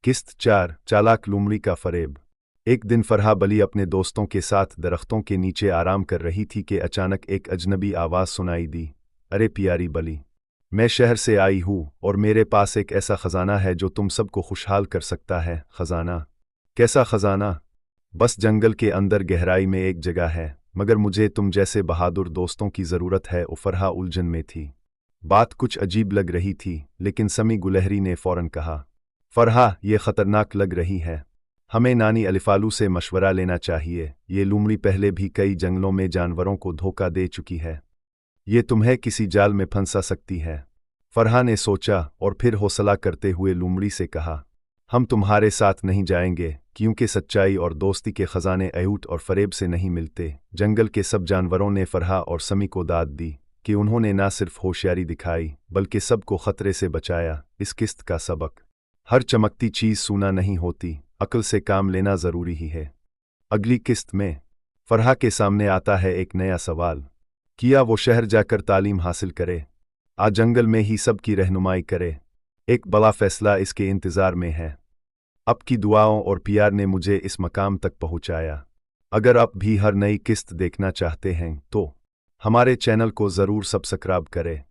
किस्त 4 चालाक लोमड़ी का फरेब। एक दिन फरहा बली अपने दोस्तों के साथ दरख्तों के नीचे आराम कर रही थी कि अचानक एक अजनबी आवाज़ सुनाई दी। अरे प्यारी बली, मैं शहर से आई हूँ और मेरे पास एक ऐसा खजाना है जो तुम सबको खुशहाल कर सकता है। खजाना? कैसा खजाना? बस जंगल के अंदर गहराई में एक जगह है, मगर मुझे तुम जैसे बहादुर दोस्तों की ज़रूरत है। फरहा उलझन में थी। बात कुछ अजीब लग रही थी, लेकिन समी गुलहरी ने फौरन कहा, फरहा, ये खतरनाक लग रही है। हमें नानी अलिफालू से मशवरा लेना चाहिए। ये लोमड़ी पहले भी कई जंगलों में जानवरों को धोखा दे चुकी है। ये तुम्हें किसी जाल में फंसा सकती है। फरहा ने सोचा और फिर हौसला करते हुए लोमड़ी से कहा, हम तुम्हारे साथ नहीं जाएंगे, क्योंकि सच्चाई और दोस्ती के खजाने अयूट और फरेब से नहीं मिलते। जंगल के सब जानवरों ने फरहा और समी को दाद दी कि उन्होंने न सिर्फ होशियारी दिखाई बल्कि सबको खतरे से बचाया। इस किस्त का सबक, हर चमकती चीज़ सोना नहीं होती, अक्ल से काम लेना ज़रूरी ही है। अगली किस्त में फरहा के सामने आता है एक नया सवाल। किया वो शहर जाकर तालीम हासिल करे, आ जंगल में ही सबकी रहनुमाई करे? एक बड़ा फैसला इसके इंतज़ार में है। आपकी दुआओं और प्यार ने मुझे इस मकाम तक पहुंचाया। अगर आप भी हर नई किस्त देखना चाहते हैं तो हमारे चैनल को ज़रूर सब्सक्राइब करें।